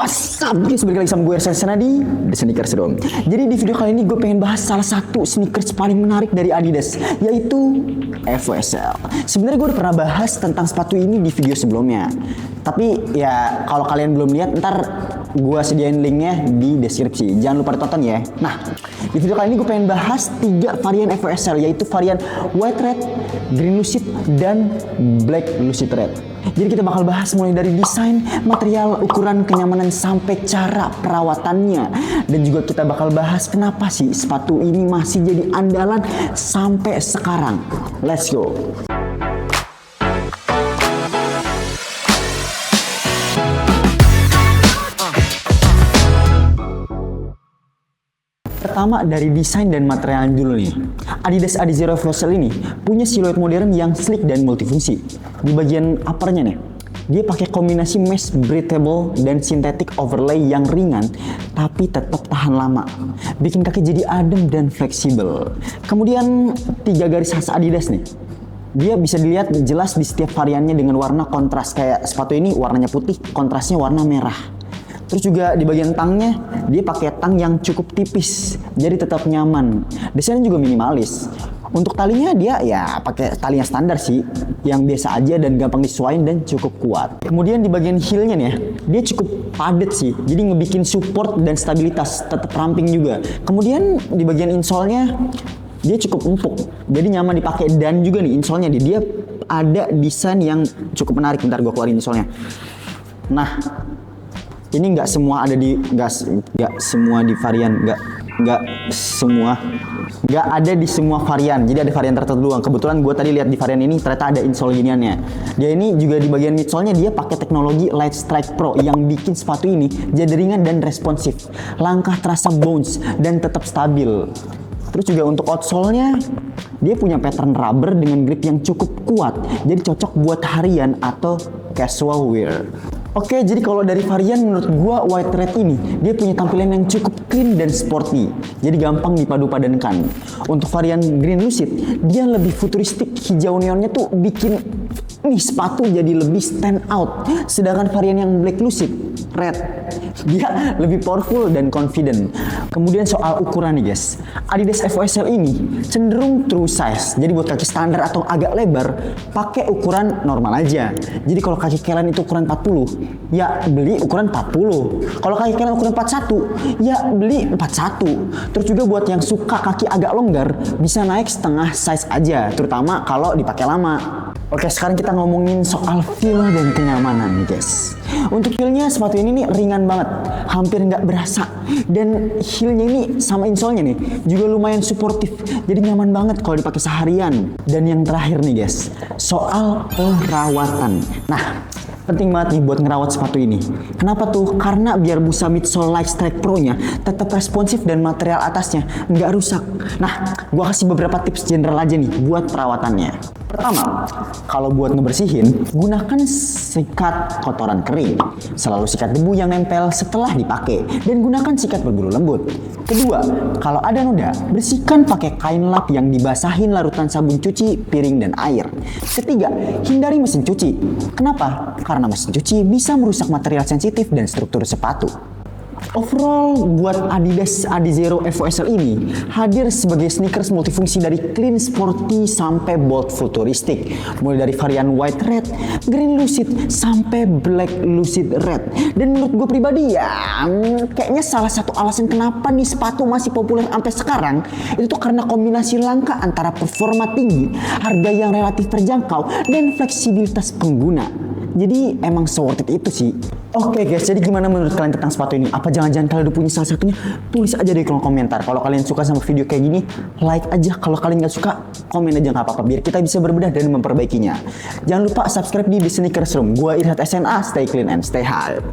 What's up guys, balik lagi sama gue Ersan Senadi The Sneakers Room. Jadi di video kali ini gue pengen bahas salah satu sneakers paling menarik dari Adidas, yaitu EVO-SL. Sebenarnya gue udah pernah bahas tentang sepatu ini di video sebelumnya, tapi ya kalau kalian belum lihat, ntar gue sediain linknya di deskripsi. Jangan lupa ditonton ya. Nah, di video kali ini gue pengen bahas 3 varian EVO-SL, yaitu varian White Red, Green Lucid, dan Black Lucid Red. Jadi kita bakal bahas mulai dari desain, material, ukuran, kenyamanan, sampai cara perawatannya. Dan juga kita bakal bahas kenapa sih sepatu ini masih jadi andalan sampai sekarang. Let's go! Pertama dari desain dan material dulu nih. Adidas Adizero EVO-SL ini punya siluet modern yang sleek dan multifungsi. Di bagian uppernya nih, dia pakai kombinasi mesh breathable dan synthetic overlay yang ringan tapi tetap tahan lama. Bikin kaki jadi adem dan fleksibel. Kemudian 3 garis khas Adidas nih. Dia bisa dilihat jelas di setiap variannya dengan warna kontras, kayak sepatu ini warnanya putih, kontrasnya warna merah. Terus juga di bagian tangnya, dia pakai tang yang cukup tipis, jadi tetap nyaman. Desainnya juga minimalis. Untuk talinya dia ya pakai tali yang standar sih, yang biasa aja dan gampang disesuaikan dan cukup kuat. Kemudian di bagian heelnya nih ya, dia cukup padat sih, jadi ngebikin support dan stabilitas, tetap ramping juga. Kemudian di bagian insole-nya, dia cukup empuk, jadi nyaman dipakai. Dan juga nih insole-nya dia ada desain yang cukup menarik. Bentar gue keluarin insole-nya. Nah, ini nggak semua ada di nggak semua di varian, nggak ada di semua varian. Jadi ada varian tertentu doang. Kebetulan gue tadi lihat di varian ini ternyata ada insole giniannya. Dia ini juga di bagian midsole-nya dia pakai teknologi Light Strike Pro yang bikin sepatu ini jadi ringan dan responsif. Langkah terasa bounce dan tetap stabil. Terus juga untuk outsole-nya dia punya pattern rubber dengan grip yang cukup kuat. Jadi cocok buat harian atau casual wear. Oke, jadi kalau dari varian menurut gua White Red ini dia punya tampilan yang cukup clean dan sporty, jadi gampang dipadu-padankan. Untuk varian Green Lucid, dia lebih futuristik, hijau neonnya tuh bikin nih sepatu jadi lebih stand out. Sedangkan varian yang Black Lucid Red, dia lebih powerful dan confident. Kemudian soal ukuran nih guys, Adidas EVO-SL ini cenderung true size. Jadi buat kaki standar atau agak lebar, pakai ukuran normal aja. Jadi kalau kaki kalian itu ukuran 40, ya beli ukuran 40. Kalau kaki kalian ukuran 41, ya beli 41. Terus juga buat yang suka kaki agak longgar, bisa naik setengah size aja, terutama kalau dipakai lama. Oke, sekarang kita ngomongin soal feel dan kenyamanan nih guys. Untuk feelnya sepatu ini nih ringan banget, hampir nggak berasa. Dan heelnya ini sama insole-nya nih juga lumayan suportif, jadi nyaman banget kalau dipakai seharian. Dan yang terakhir nih guys, soal perawatan. Nah, penting banget nih buat ngerawat sepatu ini. Kenapa tuh? Karena biar busa midsole Light Strike Pro-nya tetap responsif dan material atasnya nggak rusak. Nah, gua kasih beberapa tips general aja nih buat perawatannya. Pertama, kalau buat ngebersihin, gunakan sikat kotoran kering. Selalu sikat debu yang nempel setelah dipakai, dan gunakan sikat berbulu lembut. Kedua, kalau ada noda, bersihkan pakai kain lap yang dibasahin larutan sabun cuci, piring, dan air. Ketiga, hindari mesin cuci. Kenapa? Karena mesin cuci bisa merusak material sensitif dan struktur sepatu. Overall, buat Adidas Adizero EVO-SL ini hadir sebagai sneakers multifungsi dari clean sporty sampai bold futuristik. Mulai dari varian White Red, Green Lucid, sampai Black Lucid Red. Dan menurut gue pribadi ya, kayaknya salah satu alasan kenapa nih sepatu masih populer sampai sekarang, itu tuh karena kombinasi langka antara performa tinggi, harga yang relatif terjangkau, dan fleksibilitas pengguna. Jadi emang worth it itu sih. Oke guys, jadi gimana menurut kalian tentang sepatu ini? Apa jangan-jangan kalian udah punya salah satunya? Tulis aja di kolom komentar. Kalau kalian suka sama video kayak gini, like aja. Kalau kalian nggak suka, komen aja nggak apa-apa. Biar kita bisa berbedah dan memperbaikinya. Jangan lupa subscribe di The Sneakers Room. Gua Irhat SNA, stay clean and stay hype.